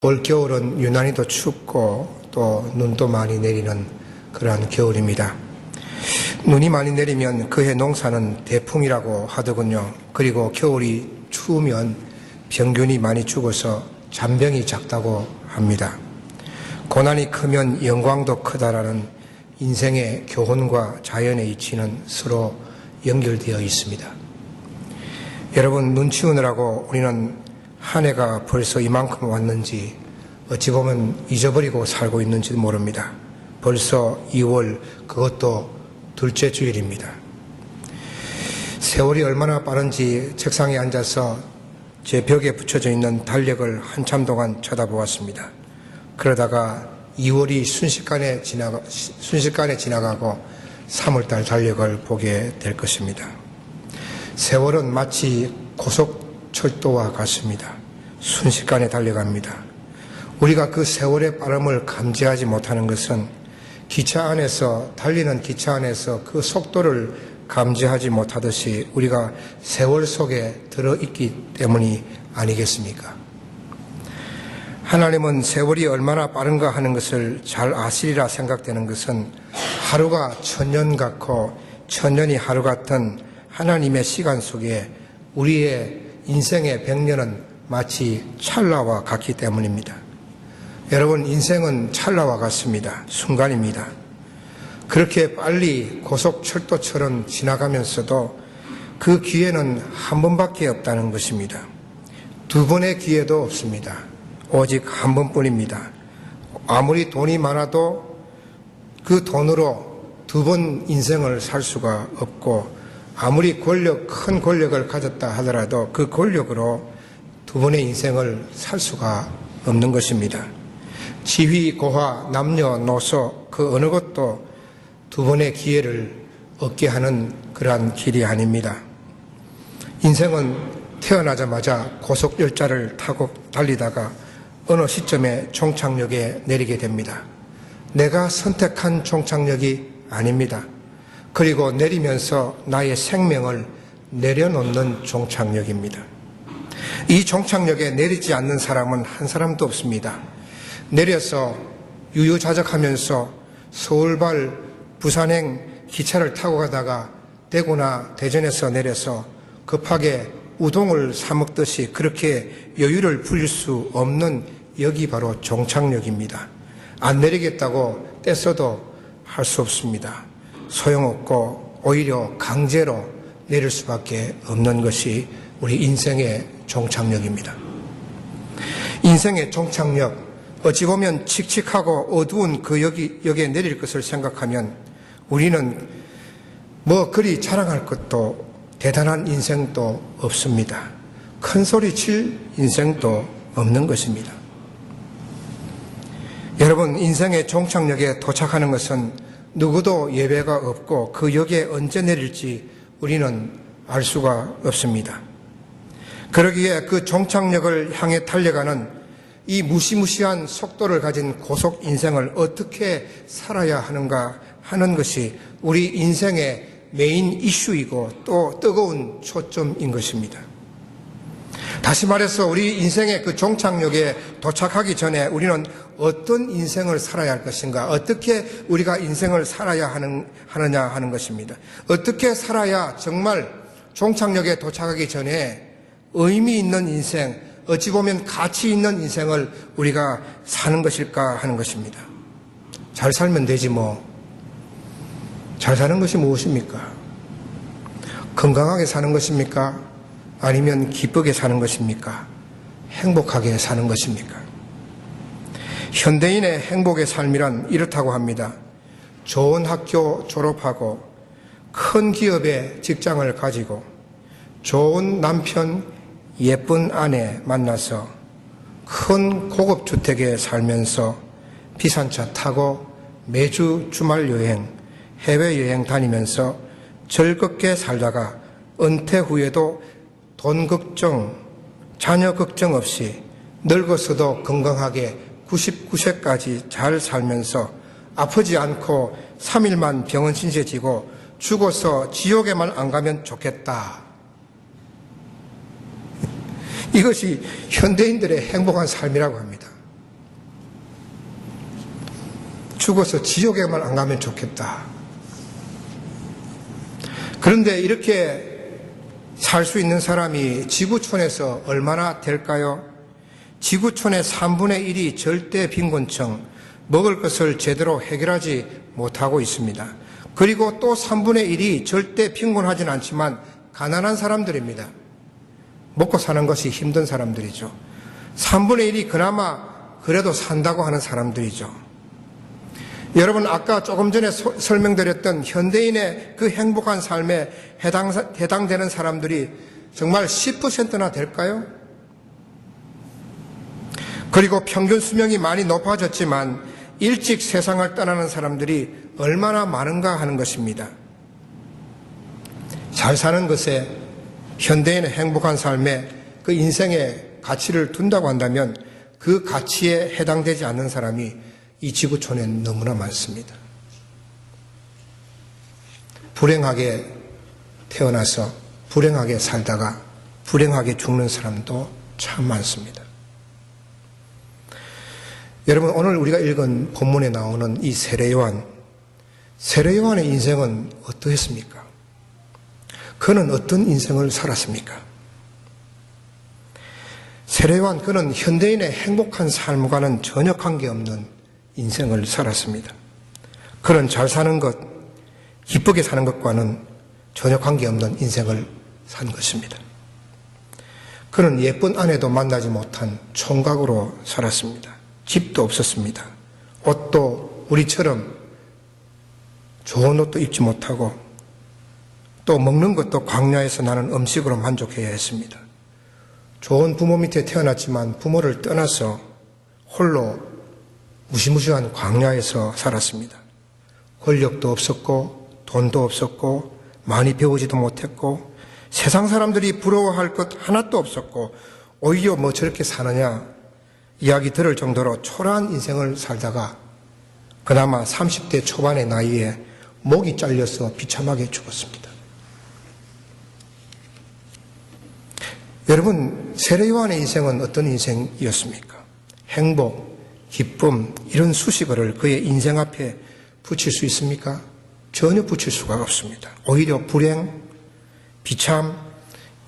올겨울은 유난히도 춥고 또 눈도 많이 내리는 그러한 겨울입니다. 눈이 많이 내리면 그해 농사는 대풍이라고 하더군요. 그리고 겨울이 추우면 병균이 많이 죽어서 잔병이 작다고 합니다. 고난이 크면 영광도 크다라는 인생의 교훈과 자연의 이치는 서로 연결되어 있습니다. 여러분, 눈 치우느라고 우리는 한 해가 벌써 이만큼 왔는지 어찌 보면 잊어버리고 살고 있는지도 모릅니다. 벌써 2월, 그것도 둘째 주일입니다. 세월이 얼마나 빠른지 책상에 앉아서 제 벽에 붙여져 있는 달력을 한참 동안 쳐다보았습니다. 그러다가 2월이 순식간에 지나가고 3월달 달력을 보게 될 것입니다. 세월은 마치 고속철도와 같습니다. 순식간에 달려갑니다. 우리가 그 세월의 빠름을 감지하지 못하는 것은 달리는 기차 안에서 그 속도를 감지하지 못하듯이 우리가 세월 속에 들어있기 때문이 아니겠습니까? 하나님은 세월이 얼마나 빠른가 하는 것을 잘 아시리라 생각되는 것은 하루가 천년 같고 천년이 하루 같은 하나님의 시간 속에 우리의 인생의 100년은 마치 찰나와 같기 때문입니다. 여러분, 인생은 찰나와 같습니다. 순간입니다. 그렇게 빨리 고속철도처럼 지나가면서도 그 기회는 한 번밖에 없다는 것입니다. 두 번의 기회도 없습니다. 오직 한 번뿐입니다. 아무리 돈이 많아도 그 돈으로 두 번 인생을 살 수가 없고, 아무리 큰 권력을 가졌다 하더라도 그 권력으로 두 번의 인생을 살 수가 없는 것입니다. 지위, 고화, 남녀노소 그 어느 것도 두 번의 기회를 얻게 하는 그러한 길이 아닙니다. 인생은 태어나자마자 고속열차를 타고 달리다가 어느 시점에 종착역에 내리게 됩니다. 내가 선택한 종착역이 아닙니다. 그리고 내리면서 나의 생명을 내려놓는 종착역입니다. 이 종착역에 내리지 않는 사람은 한 사람도 없습니다. 내려서 유유자적하면서 서울발 부산행 기차를 타고 가다가 대구나 대전에서 내려서 급하게 우동을 사 먹듯이 그렇게 여유를 부릴 수 없는 역이 바로 종착역입니다. 안 내리겠다고 떼써도 할 수 없습니다. 소용없고 오히려 강제로 내릴 수밖에 없는 것이 우리 인생의 종착역입니다. 인생의 종착역, 어찌 보면 칙칙하고 어두운 그 역에 내릴 것을 생각하면 우리는 뭐 그리 자랑할 것도 대단한 인생도 없습니다. 큰 소리 칠 인생도 없는 것입니다. 여러분, 인생의 종착역에 도착하는 것은 누구도 예외가 없고 그 역에 언제 내릴지 우리는 알 수가 없습니다. 그러기에 그 종착역을 향해 달려가는 이 무시무시한 속도를 가진 고속 인생을 어떻게 살아야 하는가 하는 것이 우리 인생의 메인 이슈이고 또 뜨거운 초점인 것입니다. 다시 말해서 우리 인생의 그 종착역에 도착하기 전에 우리는 어떤 인생을 살아야 할 것인가, 어떻게 우리가 인생을 살아야 하느냐 하는 것입니다. 어떻게 살아야 정말 종착역에 도착하기 전에 의미 있는 인생, 어찌 보면 가치 있는 인생을 우리가 사는 것일까 하는 것입니다. 잘 살면 되지 뭐. 잘 사는 것이 무엇입니까? 건강하게 사는 것입니까? 아니면 기쁘게 사는 것입니까? 행복하게 사는 것입니까? 현대인의 행복의 삶이란 이렇다고 합니다. 좋은 학교 졸업하고 큰 기업의 직장을 가지고 좋은 남편, 예쁜 아내 만나서 큰 고급 주택에 살면서 비싼 차 타고 매주 주말 여행, 해외여행 다니면서 즐겁게 살다가 은퇴 후에도 돈 걱정, 자녀 걱정 없이 늙어서도 건강하게 99세까지 잘 살면서 아프지 않고 3일만 병원 신세 지고 죽어서 지옥에만 안 가면 좋겠다. 이것이 현대인들의 행복한 삶이라고 합니다. 죽어서 지옥에만 안 가면 좋겠다. 그런데 이렇게 살 수 있는 사람이 지구촌에서 얼마나 될까요? 지구촌의 3분의 1이 절대 빈곤층, 먹을 것을 제대로 해결하지 못하고 있습니다. 그리고 또 3분의 1이 절대 빈곤하진 않지만 가난한 사람들입니다. 먹고 사는 것이 힘든 사람들이죠. 3분의 1이 그나마 그래도 산다고 하는 사람들이죠. 여러분, 아까 조금 전에 설명드렸던 현대인의 그 행복한 삶에 해당되는 사람들이 정말 10%나 될까요? 그리고 평균 수명이 많이 높아졌지만 일찍 세상을 떠나는 사람들이 얼마나 많은가 하는 것입니다. 잘 사는 것에 현대인의 행복한 삶에 그 인생의 가치를 둔다고 한다면 그 가치에 해당되지 않는 사람이 이 지구촌에 너무나 많습니다. 불행하게 태어나서 불행하게 살다가 불행하게 죽는 사람도 참 많습니다. 여러분, 오늘 우리가 읽은 본문에 나오는 이 세례요한의 인생은 어떠했습니까? 그는 어떤 인생을 살았습니까? 세례요한, 그는 현대인의 행복한 삶과는 전혀 관계없는 인생을 살았습니다. 그는 잘 사는 것, 기쁘게 사는 것과는 전혀 관계없는 인생을 산 것입니다. 그는 예쁜 아내도 만나지 못한 총각으로 살았습니다. 집도 없었습니다. 옷도 우리처럼 좋은 옷도 입지 못하고 또 먹는 것도 광야에서 나는 음식으로 만족해야 했습니다. 좋은 부모 밑에 태어났지만 부모를 떠나서 홀로 무시무시한 광야에서 살았습니다. 권력도 없었고 돈도 없었고 많이 배우지도 못했고 세상 사람들이 부러워할 것 하나도 없었고 오히려 뭐 저렇게 사느냐 이야기 들을 정도로 초라한 인생을 살다가 그나마 30대 초반의 나이에 목이 잘려서 비참하게 죽었습니다. 여러분, 세례요한의 인생은 어떤 인생이었습니까? 행복, 기쁨, 이런 수식어를 그의 인생 앞에 붙일 수 있습니까? 전혀 붙일 수가 없습니다. 오히려 불행, 비참,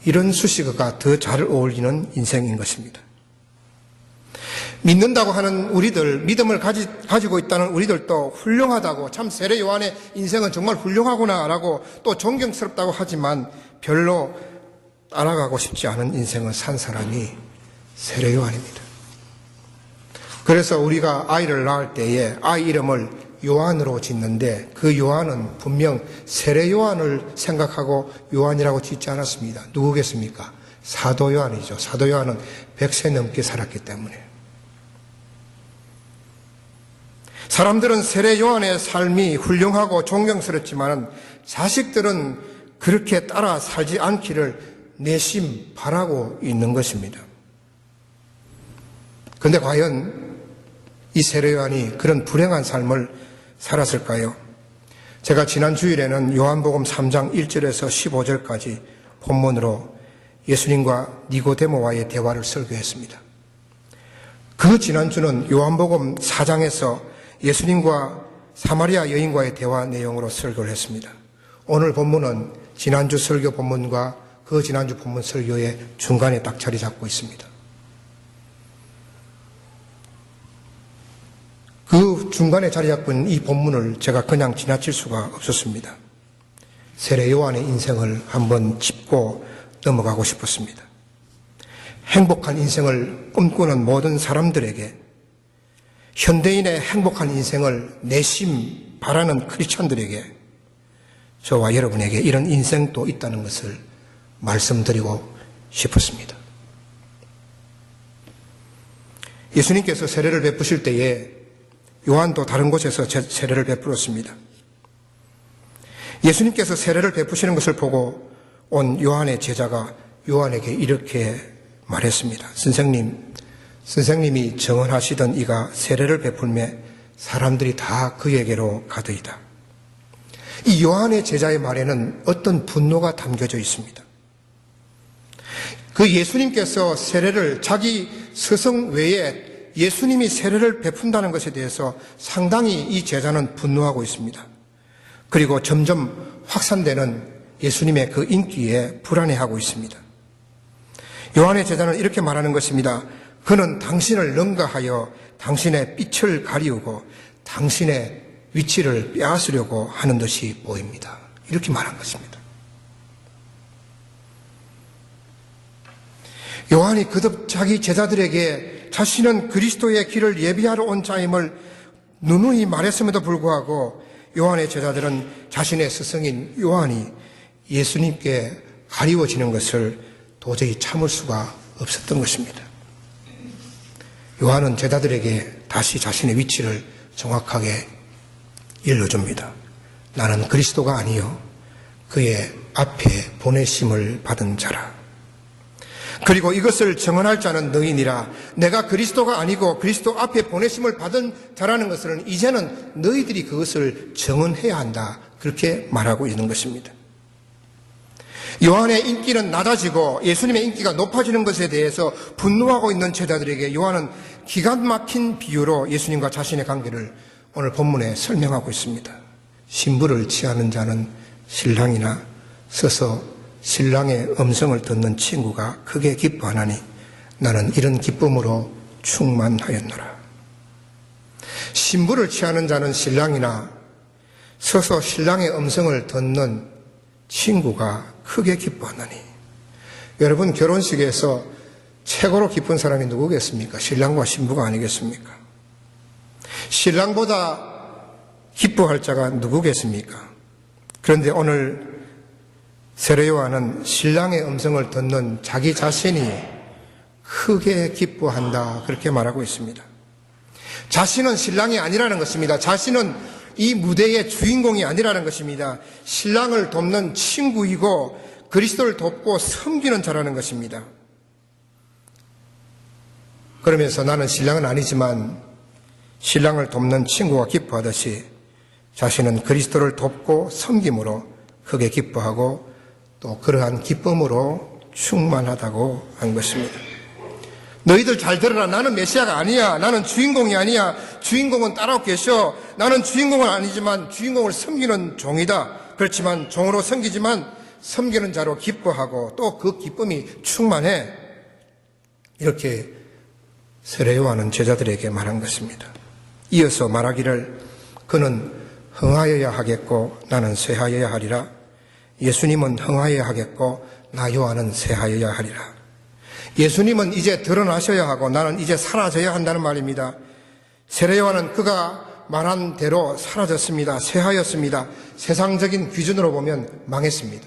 이런 수식어가 더 잘 어울리는 인생인 것입니다. 믿는다고 하는 우리들, 믿음을 가지고 있다는 우리들도 훌륭하다고, 참 세례요한의 인생은 정말 훌륭하구나라고 또 존경스럽다고 하지만 별로 따라가고 싶지 않은 인생을 산 사람이 세례요한입니다. 그래서 우리가 아이를 낳을 때에 아이 이름을 요한으로 짓는데 그 요한은 분명 세례요한을 생각하고 요한이라고 짓지 않았습니다. 누구겠습니까? 사도 요한이죠. 사도 요한은 100세 넘게 살았기 때문에. 사람들은 세례 요한의 삶이 훌륭하고 존경스럽지만 자식들은 그렇게 따라 살지 않기를 내심 바라고 있는 것입니다. 그런데 과연 이 세례 요한이 그런 불행한 삶을 살았을까요? 제가 지난 주일에는 요한복음 3장 1절에서 15절까지 본문으로 예수님과 니고데모와의 대화를 설교했습니다. 그 지난주는 요한복음 4장에서 예수님과 사마리아 여인과의 대화 내용으로 설교를 했습니다. 오늘 본문은 지난주 설교 본문과 그 지난주 본문 설교의 중간에 딱 자리 잡고 있습니다. 그 중간에 자리 잡고 있는 이 본문을 제가 그냥 지나칠 수가 없었습니다. 세례 요한의 인생을 한번 짚고 넘어가고 싶었습니다. 행복한 인생을 꿈꾸는 모든 사람들에게, 현대인의 행복한 인생을 내심 바라는 크리스천들에게, 저와 여러분에게 이런 인생도 있다는 것을 말씀드리고 싶었습니다. 예수님께서 세례를 베푸실 때에 요한도 다른 곳에서 세례를 베풀었습니다. 예수님께서 세례를 베푸시는 것을 보고 온 요한의 제자가 요한에게 이렇게 말했습니다. 선생님이 정언하시던 이가 세례를 베풀매 사람들이 다 그에게로 가더이다. 이 요한의 제자의 말에는 어떤 분노가 담겨져 있습니다. 그 예수님께서 세례를 자기 스승 외에 예수님이 세례를 베푼다는 것에 대해서 상당히 이 제자는 분노하고 있습니다. 그리고 점점 확산되는 예수님의 그 인기에 불안해하고 있습니다. 요한의 제자는 이렇게 말하는 것입니다. 그는 당신을 능가하여 당신의 빛을 가리우고 당신의 위치를 빼앗으려고 하는 듯이 보입니다. 이렇게 말한 것입니다. 요한이 거듭 자기 제자들에게 자신은 그리스도의 길을 예비하러 온 자임을 누누이 말했음에도 불구하고 요한의 제자들은 자신의 스승인 요한이 예수님께 가리워지는 것을 도저히 참을 수가 없었던 것입니다. 요한은 제자들에게 다시 자신의 위치를 정확하게 일러줍니다. 나는 그리스도가 아니요 그의 앞에 보내심을 받은 자라. 그리고 이것을 증언할 자는 너희니라. 내가 그리스도가 아니고 그리스도 앞에 보내심을 받은 자라는 것은 이제는 너희들이 그것을 증언해야 한다. 그렇게 말하고 있는 것입니다. 요한의 인기는 낮아지고 예수님의 인기가 높아지는 것에 대해서 분노하고 있는 제자들에게 요한은 기가 막힌 비유로 예수님과 자신의 관계를 오늘 본문에 설명하고 있습니다. 신부를 취하는 자는 신랑이나 서서 신랑의 음성을 듣는 친구가 크게 기뻐하나니 나는 이런 기쁨으로 충만하였노라. 신부를 취하는 자는 신랑이나 서서 신랑의 음성을 듣는 친구가 크게 기뻐하나니. 여러분, 결혼식에서 최고로 기쁜 사람이 누구겠습니까? 신랑과 신부가 아니겠습니까? 신랑보다 기뻐할 자가 누구겠습니까? 그런데 오늘 세례 요한은 신랑의 음성을 듣는 자기 자신이 크게 기뻐한다, 그렇게 말하고 있습니다. 자신은 신랑이 아니라는 것입니다. 자신은 이 무대의 주인공이 아니라는 것입니다. 신랑을 돕는 친구이고 그리스도를 돕고 섬기는 자라는 것입니다. 그러면서 나는 신랑은 아니지만 신랑을 돕는 친구가 기뻐하듯이 자신은 그리스도를 돕고 섬김으로 크게 기뻐하고 또 그러한 기쁨으로 충만하다고 한 것입니다. 너희들 잘 들어라. 나는 메시아가 아니야. 나는 주인공이 아니야. 주인공은 따로 계셔. 나는 주인공은 아니지만 주인공을 섬기는 종이다. 그렇지만 종으로 섬기지만 섬기는 자로 기뻐하고 또 그 기쁨이 충만해. 이렇게 세례 요한은 제자들에게 말한 것입니다. 이어서 말하기를 그는 흥하여야 하겠고 나는 쇠하여야 하리라. 예수님은 흥하여야 하겠고 나 요한은 쇠하여야 하리라. 예수님은 이제 드러나셔야 하고 나는 이제 사라져야 한다는 말입니다. 세례 요한은 그가 말한 대로 사라졌습니다. 쇠하였습니다. 세상적인 기준으로 보면 망했습니다.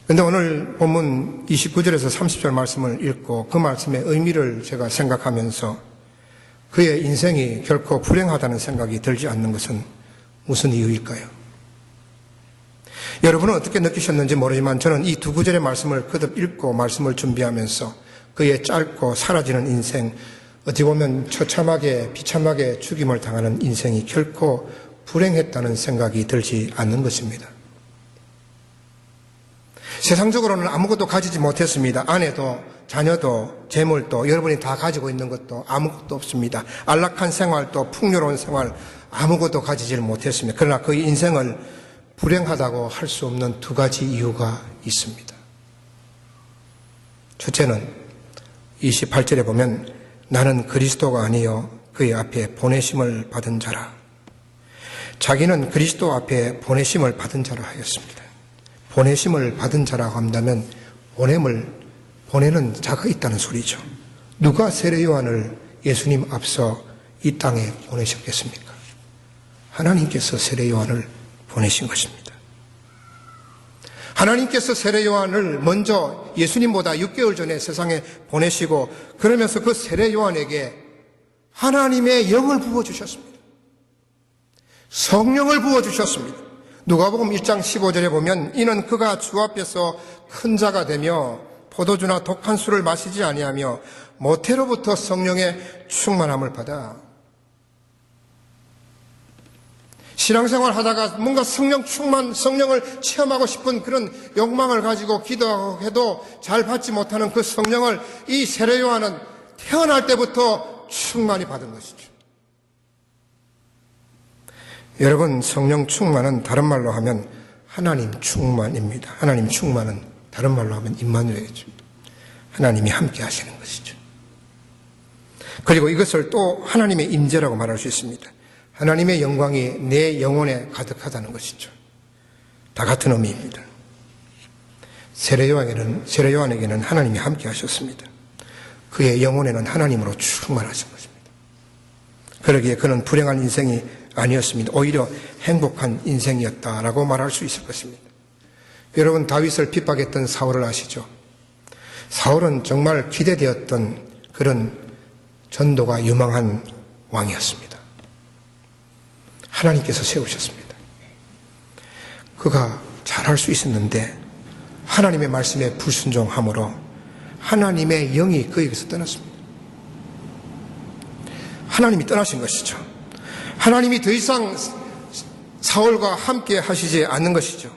그런데 오늘 본문 29절에서 30절 말씀을 읽고 그 말씀의 의미를 제가 생각하면서 그의 인생이 결코 불행하다는 생각이 들지 않는 것은 무슨 이유일까요? 여러분은 어떻게 느끼셨는지 모르지만 저는 이 두 구절의 말씀을 거듭 읽고 말씀을 준비하면서 그의 짧고 사라지는 인생, 어찌 보면 처참하게 비참하게 죽임을 당하는 인생이 결코 불행했다는 생각이 들지 않는 것입니다. 세상적으로는 아무것도 가지지 못했습니다. 아내도 자녀도 재물도 여러분이 다 가지고 있는 것도 아무것도 없습니다. 안락한 생활도 풍요로운 생활 아무것도 가지지를 못했습니다. 그러나 그의 인생을 불행하다고 할 수 없는 두 가지 이유가 있습니다. 첫째는 28절에 보면 나는 그리스도가 아니요 그의 앞에 보내심을 받은 자라. 자기는 그리스도 앞에 보내심을 받은 자라 하였습니다. 보내심을 받은 자라고 한다면 보내는 자가 있다는 소리죠. 누가 세례 요한을 예수님 앞서 이 땅에 보내셨겠습니까? 하나님께서 세례 요한을 보내신 것입니다. 하나님께서 세례 요한을 먼저 예수님보다 6개월 전에 세상에 보내시고 그러면서 그 세례 요한에게 하나님의 영을 부어주셨습니다. 성령을 부어주셨습니다. 누가복음 1장 15절에 보면 이는 그가 주 앞에서 큰 자가 되며 포도주나 독한 술을 마시지 아니하며 모태로부터 성령의 충만함을 받아 신앙생활 하다가 뭔가 성령 충만, 성령을 체험하고 싶은 그런 욕망을 가지고 기도해도 잘 받지 못하는 그 성령을 이 세례 요한은 태어날 때부터 충만히 받은 것이죠. 여러분, 성령 충만은 다른 말로 하면 하나님 충만입니다. 하나님 충만은 다른 말로 하면 임마누엘이죠. 하나님이 함께 하시는 것이죠. 그리고 이것을 또 하나님의 임재라고 말할 수 있습니다. 하나님의 영광이 내 영혼에 가득하다는 것이죠. 다 같은 의미입니다. 세례 요한에게는 하나님이 함께 하셨습니다. 그의 영혼에는 하나님으로 충만하신 것입니다. 그러기에 그는 불행한 인생이 아니었습니다. 오히려 행복한 인생이었다라고 말할 수 있을 것입니다. 여러분, 다윗을 핍박했던 사울을 아시죠? 사울은 정말 기대되었던 그런 전도가 유망한 왕이었습니다. 하나님께서 세우셨습니다. 그가 잘할 수 있었는데 하나님의 말씀에 불순종함으로 하나님의 영이 그에게서 떠났습니다. 하나님이 떠나신 것이죠. 하나님이 더 이상 사울과 함께 하시지 않는 것이죠.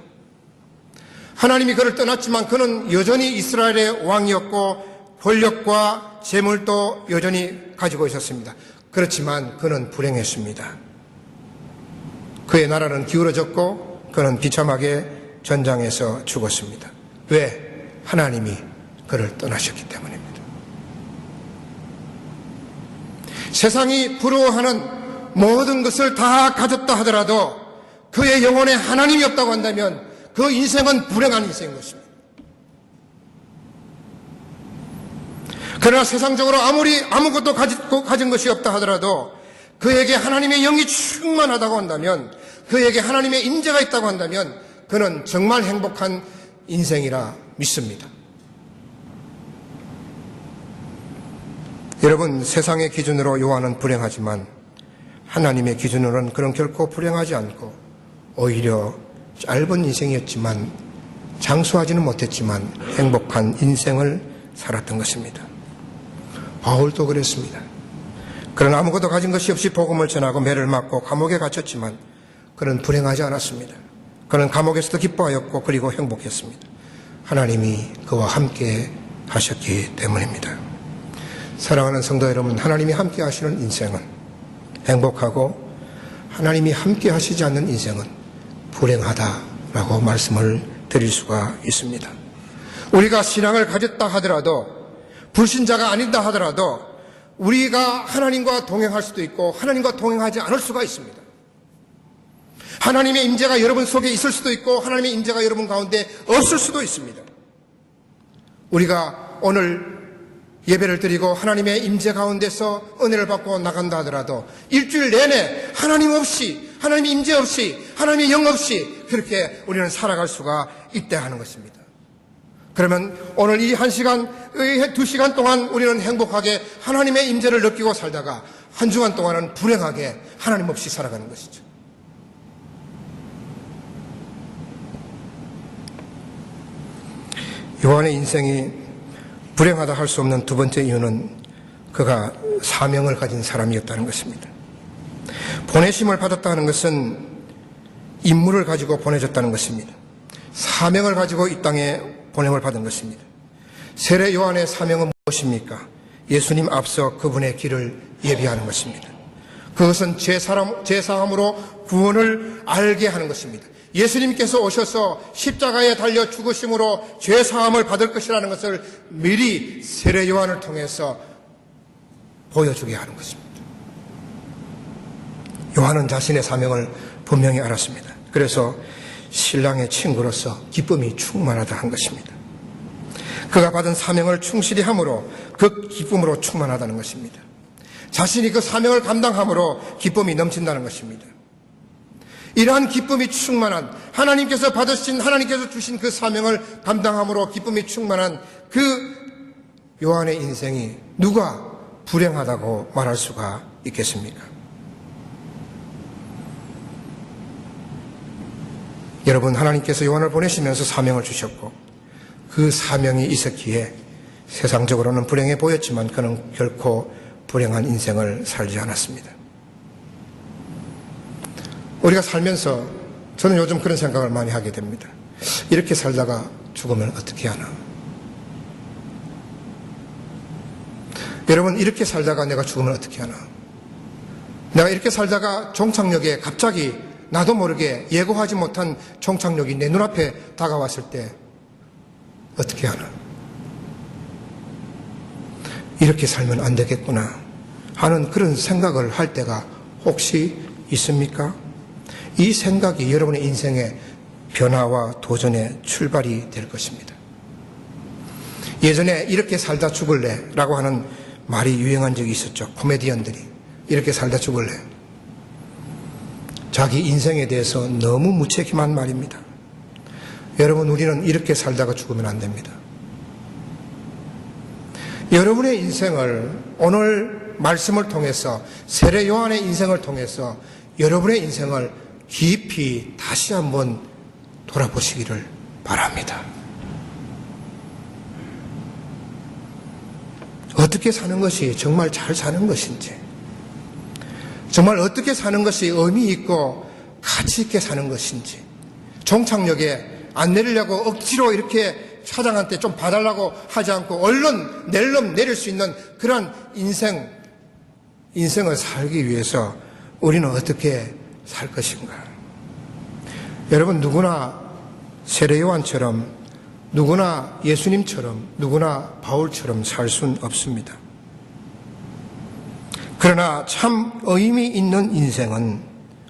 하나님이 그를 떠났지만 그는 여전히 이스라엘의 왕이었고 권력과 재물도 여전히 가지고 있었습니다. 그렇지만 그는 불행했습니다. 그의 나라는 기울어졌고 그는 비참하게 전장에서 죽었습니다. 왜? 하나님이 그를 떠나셨기 때문입니다. 세상이 부러워하는 모든 것을 다 가졌다 하더라도 그의 영혼에 하나님이 없다고 한다면 그 인생은 불행한 인생인 것입니다. 그러나 세상적으로 아무리 아무것도 가진 것이 없다 하더라도 그에게 하나님의 영이 충만하다고 한다면, 그에게 하나님의 임재가 있다고 한다면 그는 정말 행복한 인생이라 믿습니다. 여러분, 세상의 기준으로 요한은 불행하지만 하나님의 기준으로는 그는 결코 불행하지 않고 오히려 짧은 인생이었지만 장수하지는 못했지만 행복한 인생을 살았던 것입니다. 바울도 그랬습니다. 그는 아무것도 가진 것이 없이 복음을 전하고 매를 맞고 감옥에 갇혔지만 그는 불행하지 않았습니다. 그는 감옥에서도 기뻐하였고 그리고 행복했습니다. 하나님이 그와 함께 하셨기 때문입니다. 사랑하는 성도 여러분, 하나님이 함께 하시는 인생은 행복하고 하나님이 함께 하시지 않는 인생은 불행하다라고 말씀을 드릴 수가 있습니다. 우리가 신앙을 가졌다 하더라도, 불신자가 아니다 하더라도 우리가 하나님과 동행할 수도 있고 하나님과 동행하지 않을 수가 있습니다. 하나님의 임재가 여러분 속에 있을 수도 있고 하나님의 임재가 여러분 가운데 없을 수도 있습니다. 우리가 오늘 예배를 드리고 하나님의 임재 가운데서 은혜를 받고 나간다 하더라도 일주일 내내 하나님 없이, 하나님의 임재 없이, 하나님의 영 없이 그렇게 우리는 살아갈 수가 있다 하는 것입니다. 그러면 오늘 이 1시간, 2시간 동안 우리는 행복하게 하나님의 임재를 느끼고 살다가 한 주간 동안은 불행하게 하나님 없이 살아가는 것이죠. 요한의 인생이 불행하다 할 수 없는 두 번째 이유는 그가 사명을 가진 사람이었다는 것입니다. 보내심을 받았다는 것은 임무를 가지고 보내졌다는 것입니다. 사명을 가지고 이 땅에 보냄을 받은 것입니다. 세례 요한의 사명은 무엇입니까? 예수님 앞서 그분의 길을 예비하는 것입니다. 그것은 제사함으로 구원을 알게 하는 것입니다. 예수님께서 오셔서 십자가에 달려 죽으심으로 죄사함을 받을 것이라는 것을 미리 세례 요한을 통해서 보여주게 하는 것입니다. 요한은 자신의 사명을 분명히 알았습니다. 그래서 신랑의 친구로서 기쁨이 충만하다 한 것입니다. 그가 받은 사명을 충실히 함으로 그 기쁨으로 충만하다는 것입니다. 자신이 그 사명을 감당함으로 기쁨이 넘친다는 것입니다. 이러한 기쁨이 충만한, 하나님께서 주신 그 사명을 감당함으로 기쁨이 충만한 그 요한의 인생이 누가 불행하다고 말할 수가 있겠습니까? 여러분, 하나님께서 요한을 보내시면서 사명을 주셨고 그 사명이 있었기에 세상적으로는 불행해 보였지만 그는 결코 불행한 인생을 살지 않았습니다. 우리가 살면서 저는 요즘 그런 생각을 많이 하게 됩니다. 이렇게 살다가 죽으면 어떻게 하나? 여러분, 이렇게 살다가 내가 죽으면 어떻게 하나? 내가 이렇게 살다가 종착역에 갑자기 나도 모르게 예고하지 못한 종착역이 내 눈앞에 다가왔을 때 어떻게 하나? 이렇게 살면 안 되겠구나 하는 그런 생각을 할 때가 혹시 있습니까? 이 생각이 여러분의 인생의 변화와 도전의 출발이 될 것입니다. 예전에 이렇게 살다 죽을래 라고 하는 말이 유행한 적이 있었죠. 코미디언들이 이렇게 살다 죽을래. 자기 인생에 대해서 너무 무책임한 말입니다. 여러분, 우리는 이렇게 살다가 죽으면 안 됩니다. 여러분의 인생을 오늘 말씀을 통해서, 세례 요한의 인생을 통해서 여러분의 인생을 깊이 다시 한번 돌아보시기를 바랍니다. 어떻게 사는 것이 정말 잘 사는 것인지, 정말 어떻게 사는 것이 의미 있고 가치 있게 사는 것인지, 종착역에 안 내리려고 억지로 이렇게 차장한테 좀 봐달라고 하지 않고 얼른 내릴 수 있는 그런 인생을 살기 위해서 우리는 어떻게 살 것인가? 여러분, 누구나 세례 요한처럼, 누구나 예수님처럼, 누구나 바울처럼 살 수는 없습니다. 그러나 참 의미 있는 인생은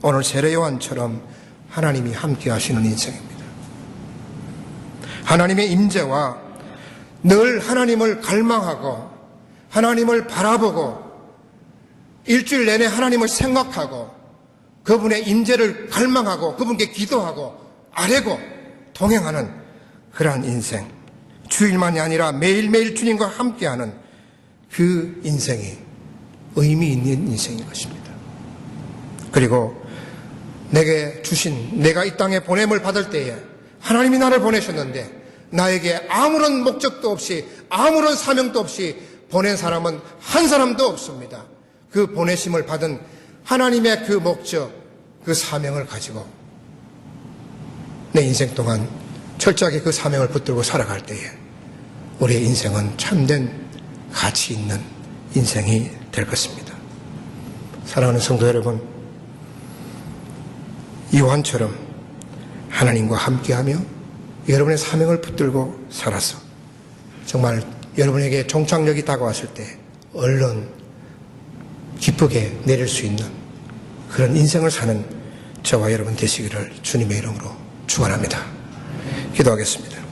오늘 세례 요한처럼 하나님이 함께 하시는 인생입니다. 하나님의 임재와 늘 하나님을 갈망하고 하나님을 바라보고 일주일 내내 하나님을 생각하고 그분의 임재를 갈망하고 그분께 기도하고 아뢰고 동행하는 그러한 인생, 주일만이 아니라 매일매일 주님과 함께하는 그 인생이 의미 있는 인생인 것입니다. 그리고 내가 이 땅에 보냄을 받을 때에 하나님이 나를 보내셨는데 나에게 아무런 목적도 없이 아무런 사명도 없이 보낸 사람은 한 사람도 없습니다. 그 보내심을 받은 하나님의 그 목적, 그 사명을 가지고 내 인생 동안 철저하게 그 사명을 붙들고 살아갈 때에 우리의 인생은 참된 가치 있는 인생이 될 것입니다. 사랑하는 성도 여러분, 요한처럼 하나님과 함께하며 여러분의 사명을 붙들고 살아서 정말 여러분에게 종착역이 다가왔을 때 얼른 기쁘게 내릴 수 있는 그런 인생을 사는 저와 여러분 되시기를 주님의 이름으로 축원합니다. 기도하겠습니다.